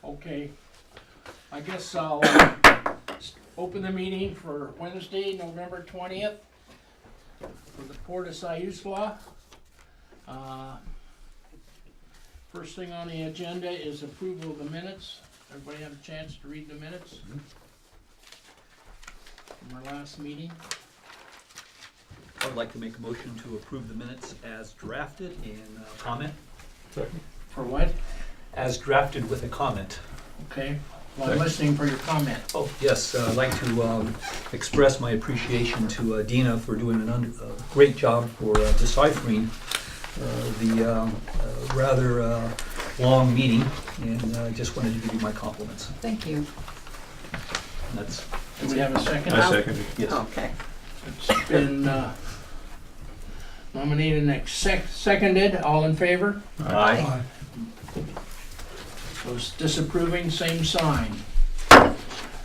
Okay, I guess I'll open the meeting for Wednesday, November 20th for the Port of Siuslaw. First thing on the agenda is approval of the minutes. Everybody have a chance to read the minutes from our last meeting? I would like to make a motion to approve the minutes as drafted and comment. Second. For what? As drafted with a comment. Okay, well, I'm listening for your comment. Oh, yes, I'd like to express my appreciation to Dina for doing a great job for deciphering the rather long meeting, and I just wanted to give you my compliments. Thank you. And that's, Do we have a second? I second it. yes. Okay. It's been nominated and seconded. All in favor? Aye. Those disapproving, same sign.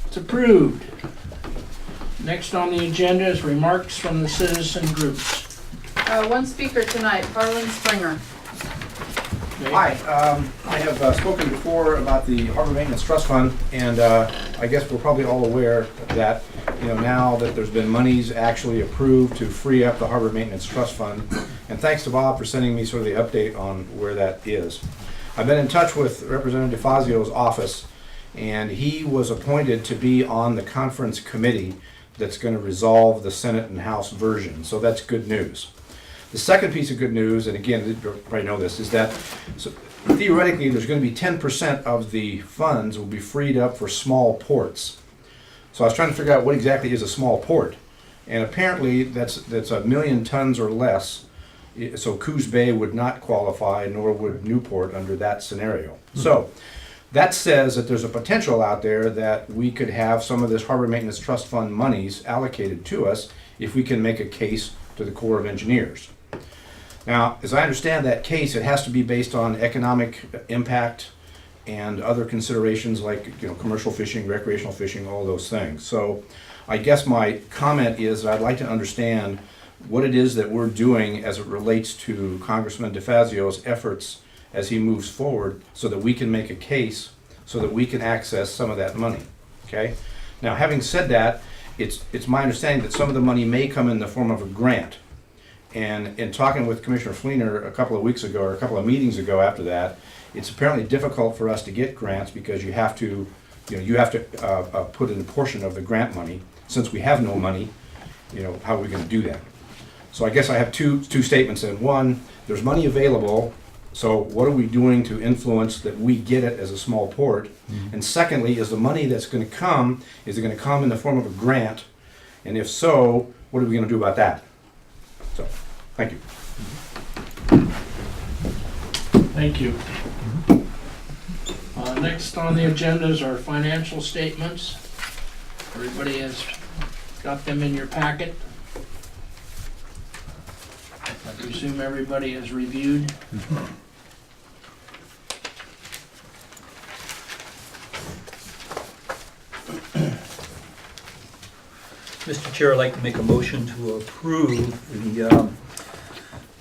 It's approved. Next on the agenda is remarks from the citizen groups. One speaker tonight, Harlan Springer. Okay? Hi, I have spoken before about the Harbor Maintenance Trust Fund, and I guess we're probably all aware that, now that there's been monies actually approved to free up the Harbor Maintenance Trust Fund, and thanks to Bob for sending me sort of the update on where that is. I've been in touch with Representative DeFazio's office, and he was appointed to be on the conference committee that's going to resolve the Senate and House version, so that's good news. The second piece of good news, and again, you probably know this, is that theoretically there's going to be 10% of the funds will be freed up for small ports. So I was trying to figure out what exactly is a small port, and apparently that's 1 million tons or less. So Coos Bay would not qualify, nor would Newport under that scenario. So that says that there's a potential out there that we could have some of this Harbor Maintenance Trust Fund monies allocated to us if we can make a case to the Corps of Engineers. Now, as I understand that case, it has to be based on economic impact and other considerations like commercial fishing, recreational fishing, all those things. So I guess my comment is that I'd like to understand what it is that we're doing as it relates to Congressman DeFazio's efforts as he moves forward so that we can make a case so that we can access some of that money. Okay? Now, having said that, it's my understanding that some of the money may come in the form of a grant. And in talking with Commissioner Fleener a couple of weeks ago, or a couple of meetings ago after that, it's apparently difficult for us to get grants because you have to put in a portion of the grant money. Since we have no money, how are we going to do that? So I guess I have two statements. And one, there's money available, so what are we doing to influence that we get it as a small port? Mm-hmm. And secondly, is the money that's going to come, is it going to come in the form of a grant? And if so, what are we going to do about that? So, thank you. Thank you. Next on the agenda is our financial statements. Everybody has got them in your packet. I presume everybody has reviewed. Mr. Chair, I'd like to make a motion to approve the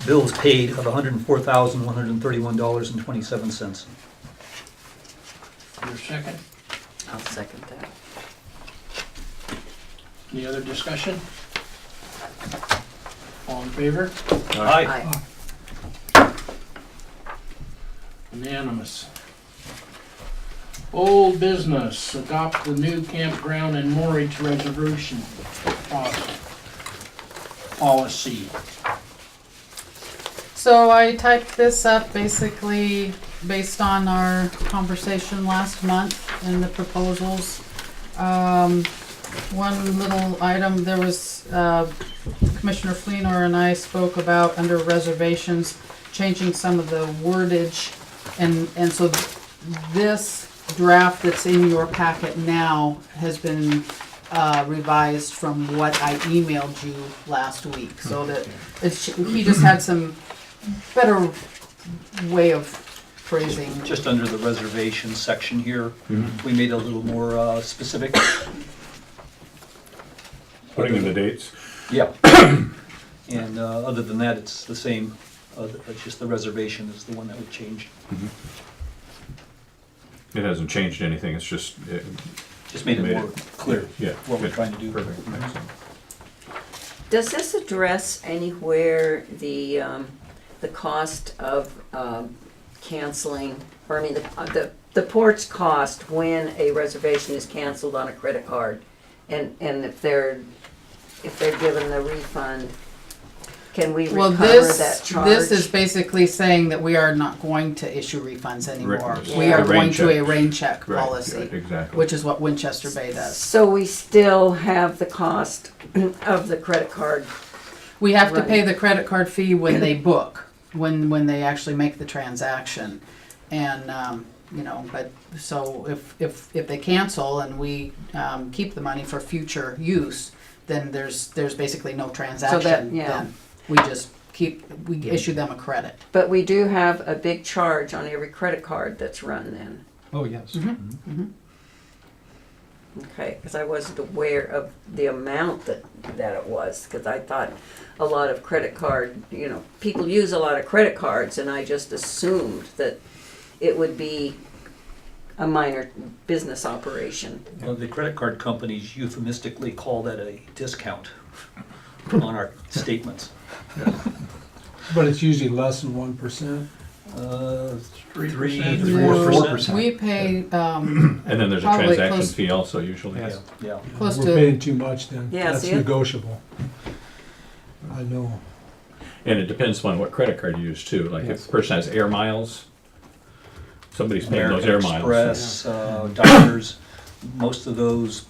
bills paid of $104,131.27. Your second. I'll second that. Any other discussion? All in favor? Aye. Unanimous. Old business, adopt the new campground and moorage reservation policy. So I typed this up basically based on our conversation last month and the proposals. One little item, there was Commissioner Fleenor and I spoke about under reservations, changing some of the wordage, and so this draft that's in your packet now has been revised from what I emailed you last week, so that he just had some better way of phrasing. Just under the reservation section here, we made it a little more specific. Putting in the dates. Yeah. And other than that, it's the same. It's just the reservation is the one that would change. It hasn't changed anything, it's just, Just made it Made more clear yeah. what we're good. trying to do. Perfect, excellent. Does this address anywhere the cost of canceling, or I mean, the port's cost when a reservation is canceled on a credit card? And if they're given the refund, can we Well, recover that charge? this is basically saying that we are not going to issue refunds anymore. Right. We Yeah. are The rain going to a check. rain check Right, policy, right, exactly. which is what Winchester Bay does. So we still have the cost of the credit card. We have to Right. pay the credit card fee when they book, when they actually make the transaction. And, but, so if they cancel and we keep the money for future use, then there's basically no transaction. yeah. Then we just we issue them a credit. But we do have a big charge on every credit card that's run then. Oh, yes. Okay, because I wasn't aware of the amount that it was, because I thought a lot of credit card, people use a lot of credit cards, and I just assumed that it would be a minor business operation. Well, the credit card companies euphemistically call that a discount on our statements. But it's usually less than 1%. 3%? 4%. We pay And then there's a Probably transaction close- fee also usually. Yeah, yeah. close We're to, paying too much then. Yeah, That's see it? negotiable. I know. And it depends on what credit card you use too, like if the person has air miles, somebody's paying those American air miles. Express, Diners, most of those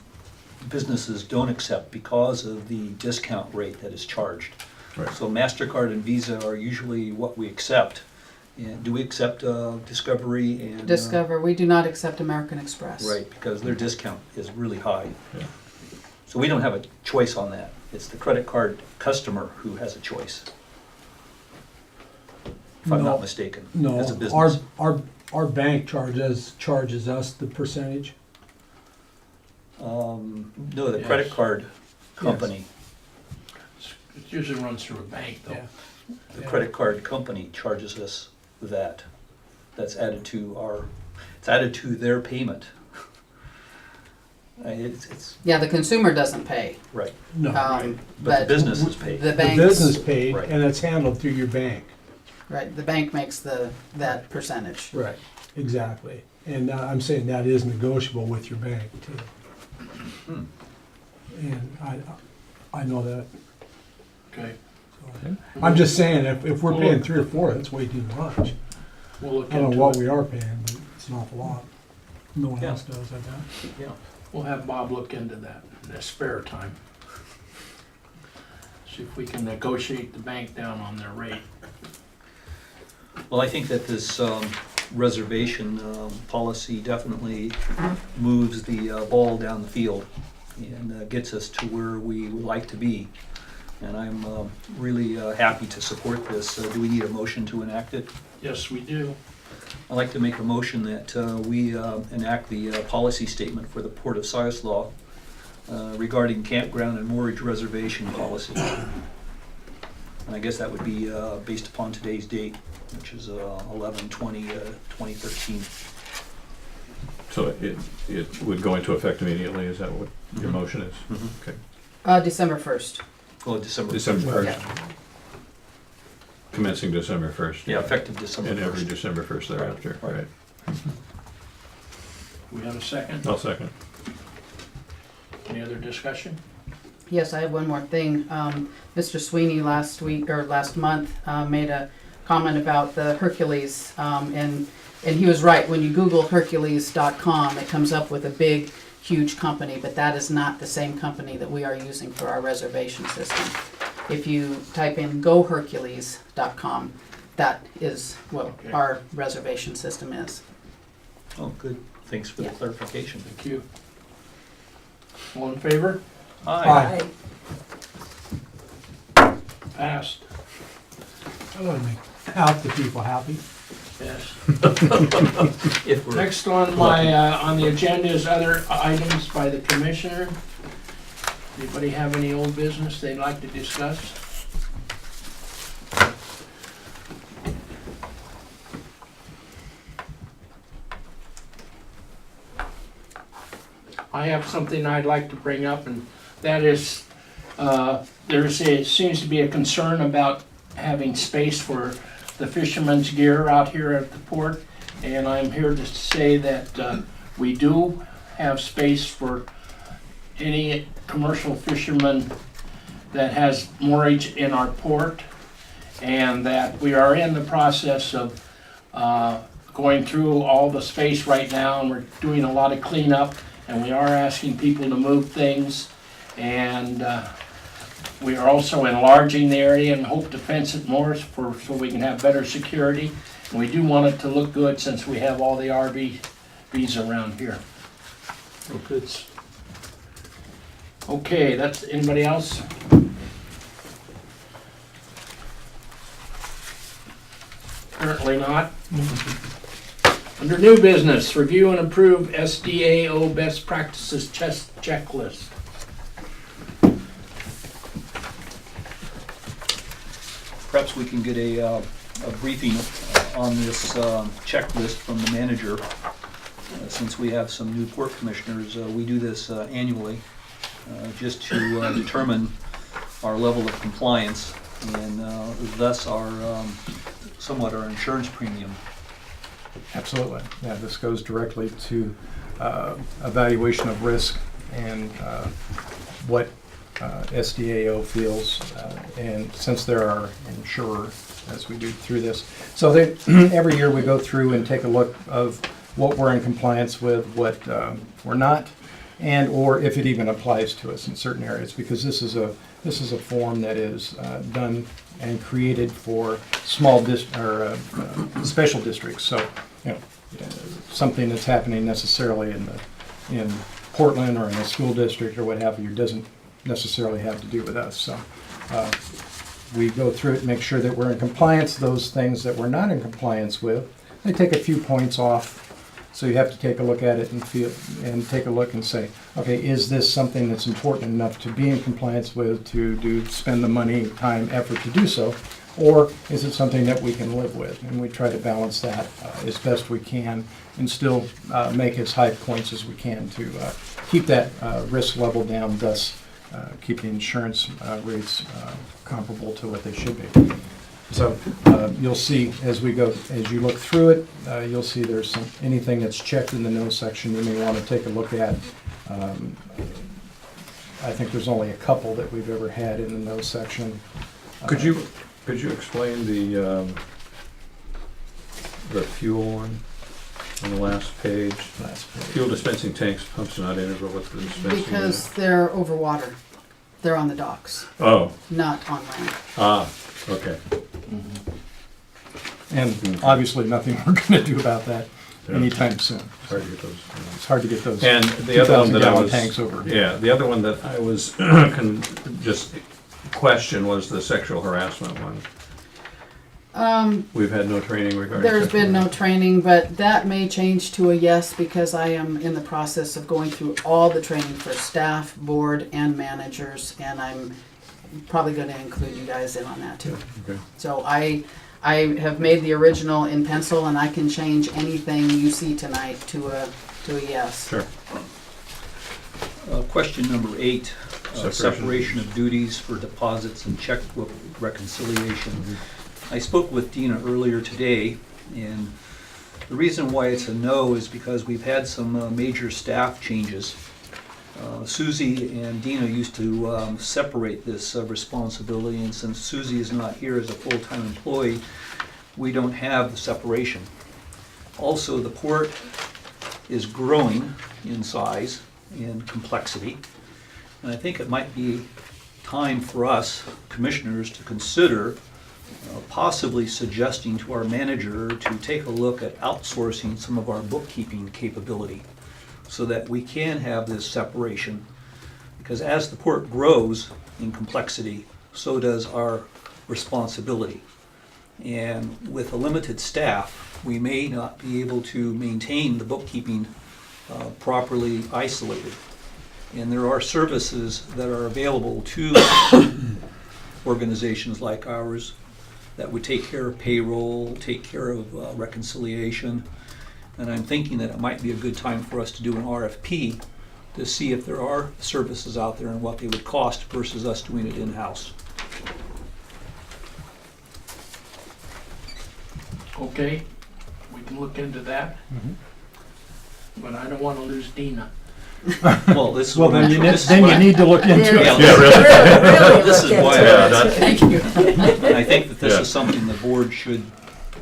businesses don't accept because of the discount rate that is charged. Right. So MasterCard and Visa are usually what we accept. And do we accept Discovery and? Discover, we do not accept American Express. Right, because their discount is really high. Yeah. So we don't have a choice on that. It's the credit card customer who has a choice. If I'm No. not mistaken, No, as a business. our bank charges us the percentage. No, the Yes. credit card company, It usually runs through a bank though. Yeah. the Yeah. credit card company charges us that. That's added to it's added to their payment. It's, Yeah, the consumer doesn't pay. right, No, right. but the business is paid. The The banks, business paid, Right. and it's handled through your bank. right, the bank makes that percentage. Right. Exactly. And I'm saying that is negotiable with your bank too. Hmm. And I know that. Okay, So. I'm just saying, if we're paying 3 or 4, that's way too much. we'll look I don't know into what it. we are paying, but it's an awful lot. No one Yeah. else does, I bet. Yeah. We'll have Bob look into that in his spare time. See if we can negotiate the bank down on their rate. Well, I think that this reservation policy definitely moves the ball down the field and gets us to where we would like to be. And I'm really happy to support this. Do we need a motion to enact it? Yes, we do. I'd like to make a motion that we enact the policy statement for the Port of Siuslaw regarding campground and moorage reservation policy. And I guess that would be based upon today's date, which is 11/20/2013. So it would go into effect immediately, is that what your Mhm. motion is? Mhm. Okay. December 1st. Well, December. December 1st, Yeah. commencing December 1st. Yeah, effective December And every 1st. December 1st thereafter, Right, right. right. We have a second? I'll second. Any other discussion? Yes, I have one more thing. Mr. Sweeney last month made a comment about the Hercules, and he was right. When you Google Hercules.com, it comes up with a big, huge company, but that is not the same company that we are using for our reservation system. If you type in GoHercules.com, that is what Okay. our reservation system is. Oh, good. Thanks for the Yeah. clarification. Thank you. All in favor? Aye. Passed. I want to make half the people happy. Yes. If we're Next on on the agenda is other items by the commissioner. Anybody have any old business they'd like to discuss? I have something I'd like to bring up, and that is, seems to be a concern about having space for the fishermen's gear out here at the port. And I'm here to say that we do have space for any commercial fisherman that has moorage in our port, and that we are in the process of going through all the space right now, and we're doing a lot of cleanup, and we are asking people to move things, and we are also enlarging the area and hope to fence it more so we can have better security. And we do want it to look good since we have all the RVs around here. Oh, good. Okay, that's, anybody else? Currently not. Under new business, review and approve SDAO best practices checklist. Perhaps we can get a briefing on this checklist from the manager. Since we have some new port commissioners, we do this annually, just to determine our level of compliance and thus our somewhat our insurance premium. Absolutely. Yeah, this goes directly to evaluation of risk and what SDAO feels, and since they're our insurer as we do through this. So every year we go through and take a look of what we're in compliance with, what we're not, and or if it even applies to us in certain areas, because this is a form that is done and created for small special districts. So, something that's happening necessarily in Portland or in a school district or what have you doesn't necessarily have to do with us. So we go through it and make sure that we're in compliance. Those things that we're not in compliance with, they take a few points off. So you have to take a look at it and take a look and say, okay, is this something that's important enough to be in compliance with, to spend the money, time, effort to do so, or is it something that we can live with? And we try to balance that as best we can and still make as high points as we can to keep that risk level down, thus keep the insurance rates comparable to what they should be. So you'll see as you look through it, you'll see there's anything that's checked in the no section you may want to take a look at. I think there's only a couple that we've ever had in the no section. Could you explain the fuel one on the last page? Fuel dispensing tanks, pumps not integral with the dispensing. Because they're over water. They're on the docks, Oh, not on land. okay. And obviously nothing we're going to do about that anytime soon. Hard to get those. It's hard to get those And the other one that I 2,000-gallon was, tanks over. yeah, the other one that I was just question was the sexual harassment one. We've had no training regarding. There's sexual been no harassment. training, but that may change to a yes because I am in the process of going through all the training for staff, board, and managers, and I'm probably going to include you guys in on that too. Okay. So I have made the original in pencil, and I can change anything you see tonight to a yes. Sure. Question number 8, Separation. separation of duties for deposits and checkbook reconciliation. I spoke with Dina earlier today, and the reason why it's a no is because we've had some major staff changes. Susie and Dina used to separate this responsibility, and since Susie is not here as a full-time employee, we don't have the separation. Also, the port is growing in size and complexity, and I think it might be time for us commissioners to consider possibly suggesting to our manager to take a look at outsourcing some of our bookkeeping capability so that we can have this separation. Because as the port grows in complexity, so does our responsibility. And with a limited staff, we may not be able to maintain the bookkeeping properly isolated. And there are services that are available to organizations like ours that would take care of payroll, take care of reconciliation. And I'm thinking that it might be a good time for us to do an RFP to see if there are services out there and what they would cost versus us doing it in-house. Okay, we can look into that. But I don't want to lose Dina. Well, this is Well, what I'm- then this is what I- need to look into it. Yeah, Really This look is why into I- it. that- Thank you. And I think that this Yeah. is something the board should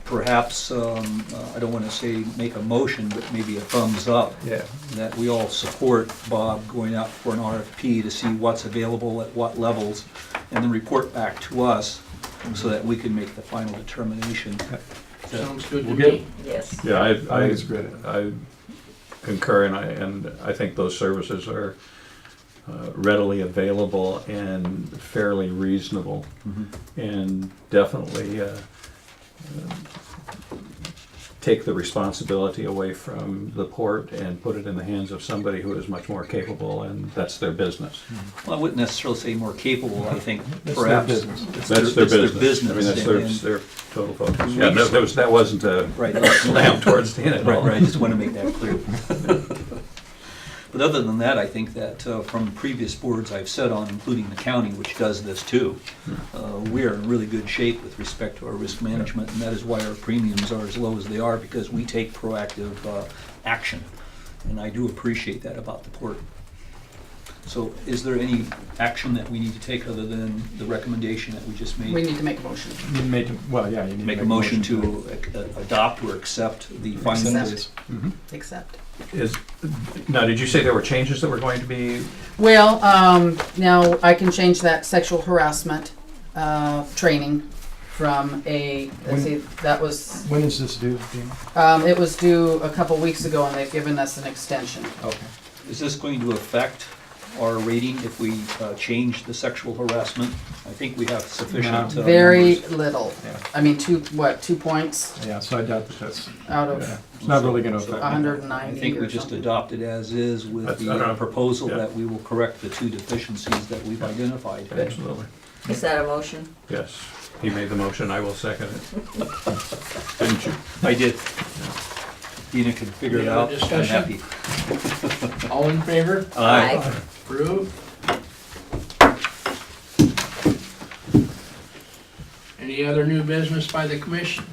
perhaps, I don't want to say make a motion, but maybe a thumbs up, Yeah. that we all support Bob going out for an RFP to see what's available at what levels, and then report back to us so that we can make the final determination. Sounds good to We'll get- me. Yes. Yeah, I think it's great. I concur, and I think those services are readily available and fairly reasonable, and definitely take the responsibility away from the port and put it in the hands of somebody who is much more capable, and that's their business. Well, I wouldn't necessarily say more capable, I think That's their perhaps. business. it's That's their it's business. I mean, that's and- their total focus. Yeah, that wasn't a Right. slam towards the end at all. Right, I just want to make that clear. But other than that, I think that from previous boards I've said on, including the county, which does this too, we are in really good shape with respect to our risk management, and that is why our premiums are as low as they are, because we take proactive action. And I do appreciate that about the port. So is there any action that we need to take other than the recommendation that we just made? We need to make a motion. You need to you need to Make a motion to adopt or accept the findings? Accept. Accept. Now, did you say there were changes that were going to be? Well, now I can change that sexual harassment training from let's see, that was, When is this due, Dean? it was due a couple weeks ago and they've given us an extension. Okay. Is this going to affect our rating if we change the sexual harassment? I think we have sufficient Very numbers. little. Yeah. I mean, 2 points Yeah, so I doubt that that's, out of yeah, it's not really gonna affect. 190 I think we or just something. adopt it as is with That's- the I don't know. proposal Yeah. that we will correct the 2 deficiencies that we've identified. Absolutely. Is that a motion? Yes. He made the motion, I will second it. Didn't you? I did. Dina can figure it Any other out. I'm discussion? happy. All in favor? Aye. Approved. Any other new business by the commission?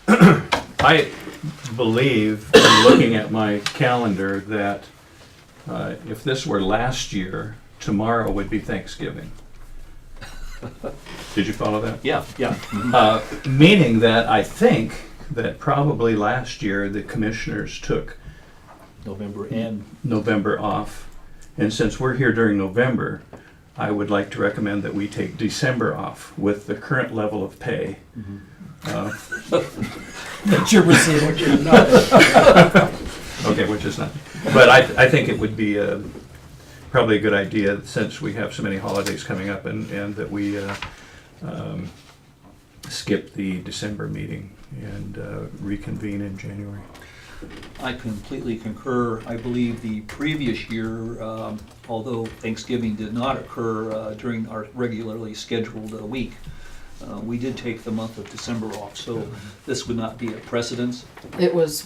I believe, in looking at my calendar, that if this were last year, tomorrow would be Thanksgiving. Did you follow that? Yeah, yeah. Meaning that I think that probably last year the commissioners took November and November off. And since we're here during November, I would like to recommend that we take December off with the current level of pay. That you're receiving. Which is not, Okay, which is not, but I think it would be probably a good idea, since we have so many holidays coming up, and that we skip the December meeting and reconvene in January. I completely concur. I believe the previous year, although Thanksgiving did not occur during our regularly scheduled week, we did take the month of December off, so this would not be a precedence.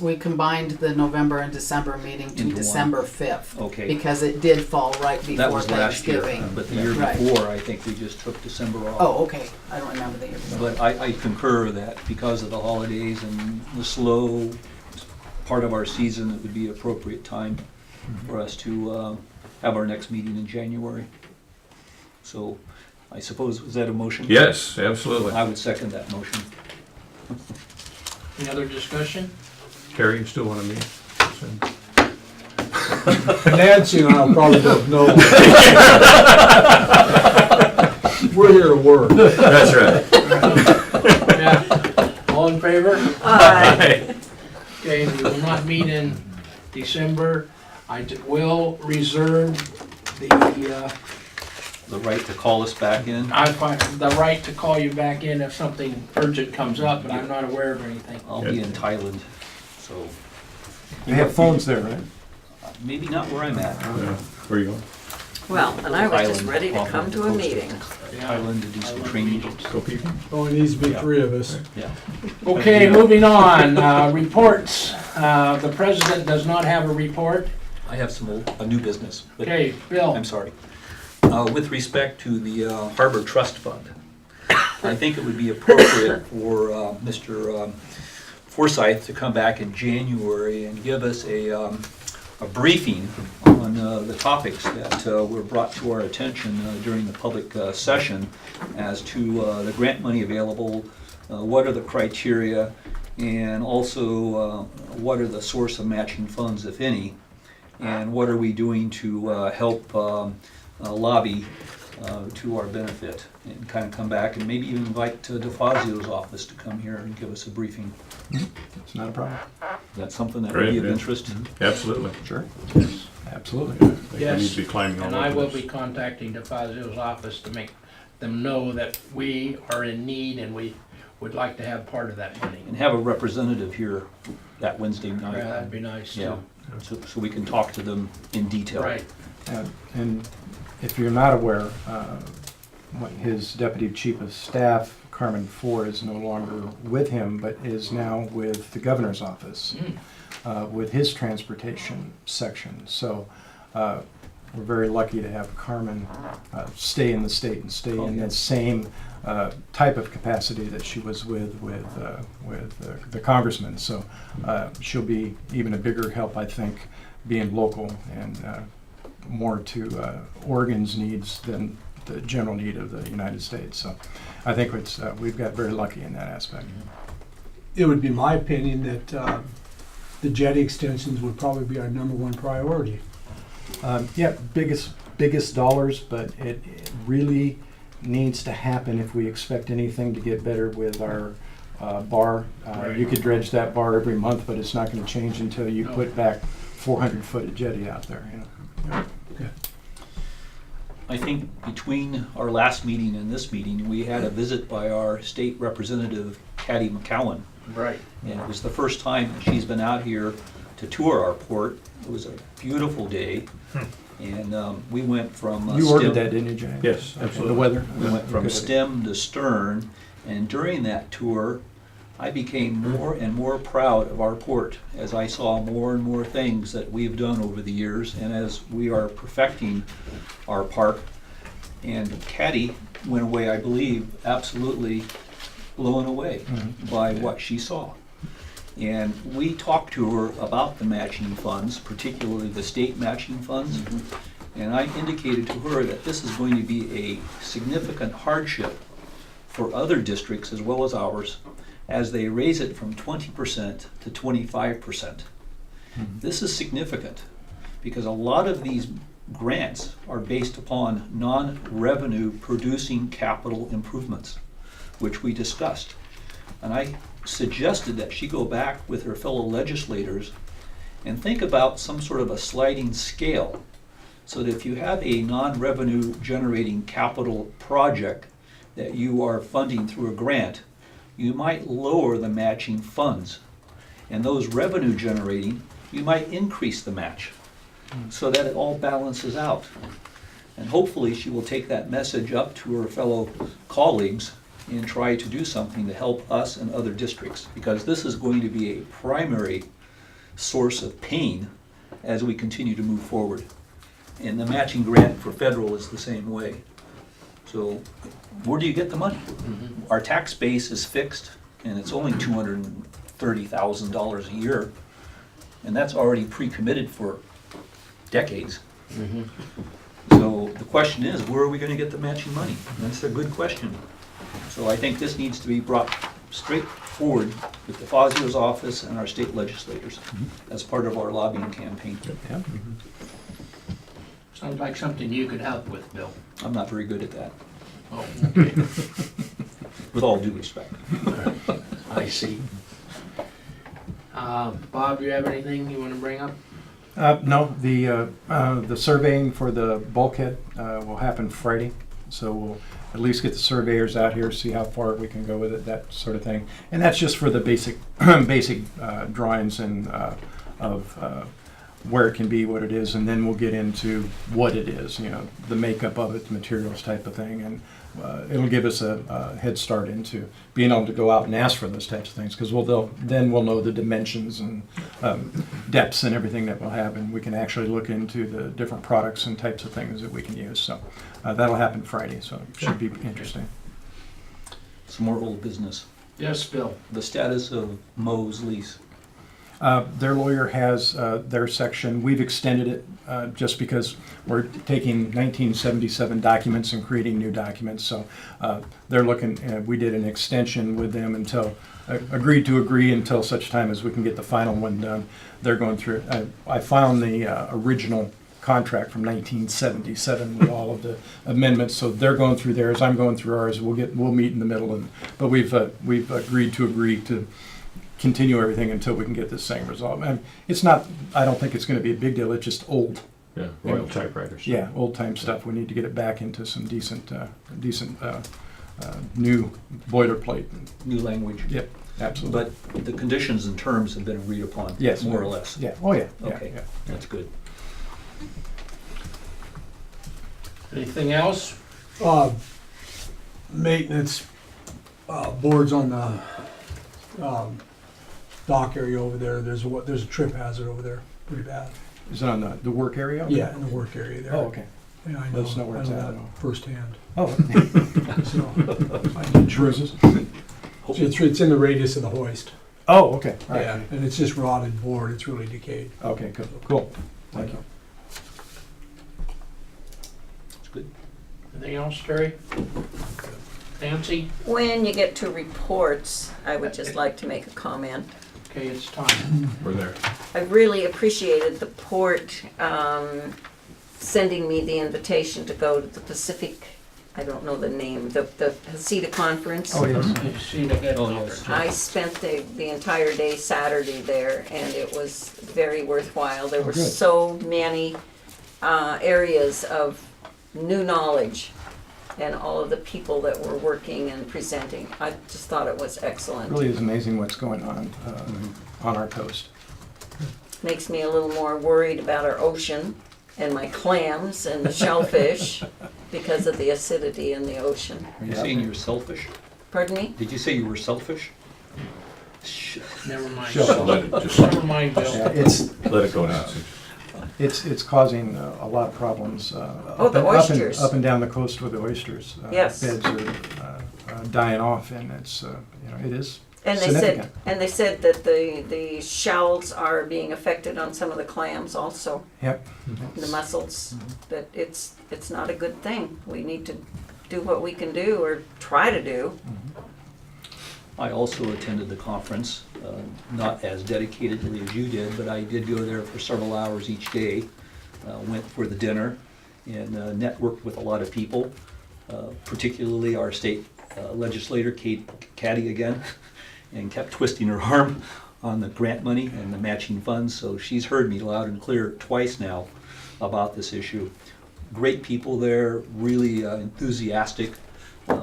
We combined the November and December meeting to Into one. December 5th. Okay. Because it did fall right That before was last year, Thanksgiving. but the year Right. before, I think we just took December off. Oh, okay. I don't remember the year before. But I concur that because of the holidays and the slow part of our season, it would be appropriate time for us to have our next meeting in January. So I suppose, is that a motion? Yes, absolutely. I would second that motion. any other discussion? Carrie, you still want to meet? Nancy and I probably don't know. We're here to work. That's right. Yeah. All in favor? Aye. Okay, we will not meet in December. Will reserve The right to call us back in. the right to call you back in if something urgent comes up, but I'm not aware of anything. I'll be in Thailand, so They have phones there, right? maybe not where I'm at. Yeah. Where are you going? Well, and I was just Thailand, ready to off come of to the a coast. meeting. Thailand to do some training. Go people? Oh, it needs to be 3 of us. Yeah. Okay, moving on, reports. The president does not have a report. I have a new business. But Okay, Bill. I'm sorry. With respect to the Harbor Trust Fund, I think it would be appropriate for Mr. Forsyth to come back in January and give us a briefing on the topics that were brought to our attention during the public session as to the grant money available, what are the criteria, and also what are the source of matching funds, if any, and what are we doing to help lobby to our benefit, and kind of come back and maybe even invite DeFazio's office to come here and give us a briefing. It's not a problem. Is that something that would Great, be of yeah. interest? Absolutely. Sure. Yes. Absolutely. I think we Yes, need to be climbing all And I over will this. be contacting DeFazio's office to make them know that we are in need and we would like to have part of that money. And have a representative here that Wednesday night. Yeah, that'd be nice Yeah, too. so we can talk to them in detail. Right. And if you're not aware, his deputy chief of staff, Carmen Ford, is no longer with him, but is now with the governor's office, with his transportation section. So we're very lucky to have Carmen stay in the state and stay in that same type of capacity that she was with the congressman. So she'll be even a bigger help, I think, being local and more to Oregon's needs than the general need of the United States. So I think it's we've got very lucky in that aspect. It would be my opinion that the jetty extensions would probably be our #1 priority. Yeah, biggest dollars, but it really needs to happen if we expect anything to get better with our bar. You could dredge that bar every month, but it's not going to change until you put back 400 foot of jetty out there. You know? I think between our last meeting and this meeting, we had a visit by our state representative, Patty McCowan. Right. And it was the first time she's been out here to tour our port. It was a beautiful day. And we went from You ordered stem- that, didn't you, Jay? Yes, Okay, absolutely. The weather. We went from Good. stem to stern, and during that tour, I became more and more proud of our port as I saw more and more things that we've done over the years, and as we are perfecting our park. And Patty went away, I believe, absolutely blown away by what she saw. And we talked to her about the matching funds, particularly the state matching funds. And I indicated to her that this is going to be a significant hardship for other districts as well as ours as they raise it from 20% to 25%. This is significant because a lot of these grants are based upon non-revenue producing capital improvements, which we discussed. And I suggested that she go back with her fellow legislators and think about some sort of a sliding scale so that if you have a non-revenue generating capital project that you are funding through a grant, you might lower the matching funds. And those revenue generating, you might increase the match so that it all balances out. And hopefully she will take that message up to her fellow colleagues and try to do something to help us and other districts, because this is going to be a primary source of pain as we continue to move forward. And the matching grant for federal is the same way. So where do you get the money? Our tax base is fixed, and it's only $230,000 a year, and that's already pre-committed for decades. So the question is, where are we going to get the matching money? And that's a good question. So I think this needs to be brought straight forward with DeFazio's office and our state legislators as part of our lobbying campaign. Yeah. Sounds like something you could help with, Bill. I'm not very good at that, Oh, okay. with all due respect. I see. Bob, you have anything you want to bring up? No, the surveying for the bulkhead will happen Friday, so we'll at least get the surveyors out here, see how far we can go with it, that sort of thing. And that's just for the basic drawings and of where it can be, what it is, and then we'll get into what it is, you know, the makeup of it, the materials type of thing, and it'll give us a head start into being able to go out and ask for those types of things, because then we'll know the dimensions and depths and everything that we'll have, and we can actually look into the different products and types of things that we can use. So that'll happen Friday, so it should be interesting. Some more old business. Yes, Bill. The status of Mo's lease. Their lawyer has their section. We've extended it just because we're taking 1977 documents and creating new documents. So they're looking, we did an extension with them until, agreed to agree until such time as we can get the final one done. They're going through, I found the original contract from 1977 with all of the amendments. So they're going through theirs, I'm going through ours. We'll meet in the middle, but we've agreed to continue everything until we can get this thing resolved. And it's not, I don't think it's going to be a big deal. It's just old. Yeah, Royal typewriters. Yeah, old time stuff. We need to get it back into some decent new boilerplate. New language. Yep, absolutely. But the conditions and terms have been agreed upon, Yes. more or less. Yeah, oh yeah. Yeah, Okay, yeah. that's good. Anything else? Maintenance, boards on the, dock area over there, there's a trip hazard over there, pretty bad. Is it on the work area? Yeah, in the work area there. Oh, okay. Yeah, I Let us know know, where I it's know at. that firsthand. Oh, So, I did bruises? it's in the radius of the hoist. Oh, okay. All right. Yeah, and it's just rotted board, it's really decayed. Okay, cool. Thank you. That's good. Anything else, Terry? Nancy? When you get to reports, I would just like to make a comment. Okay, it's time. We're there. I really appreciated the port sending me the invitation to go to the Pacific, I don't know the name, the HACITA conference. Oh, yes. You see the head Oh, conference. yes. I spent the entire day Saturday there, and it was very worthwhile. There were good. so many areas of new knowledge, and all of the people that were working and presenting. I just thought it was It excellent. really is amazing what's going on our coast. Makes me a little more worried about our ocean and my clams and the shellfish because of the acidity in the ocean. Are you Yeah. saying you're selfish? Pardon me? Did you say you were selfish? Never mind. Sure. Let it, just Never mind, Bill. Yeah, it's let it go now. It's causing a lot of problems. Oh, the oysters. Up and down the coast with the oysters. Yes. Beds are dying off, and it's it is And significant. they said that the shells are being affected on some of the clams also, Yep. the mussels. That it's not a good thing. We need to do what we can do or try to do. I also attended the conference, not as dedicatedly as you did, but I did go there for several hours each day. Went for the dinner and networked with a lot of people, particularly our state legislator, Kate Caddy again, and kept twisting her arm on the grant money and the matching funds. So she's heard me loud and clear twice now about this issue. Great people there, really enthusiastic,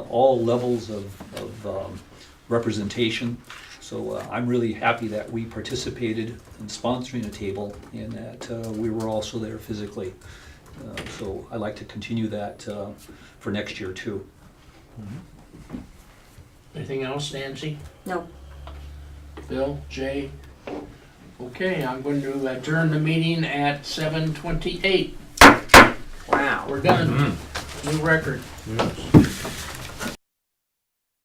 all levels of representation. So I'm really happy that we participated in sponsoring a table and that we were also there physically. So I'd like to continue that for next year too. Anything else, Nancy? No. Bill? Jay? Okay, I'm going to adjourn the meeting at 7:28. Wow. We're done. New record. Yes.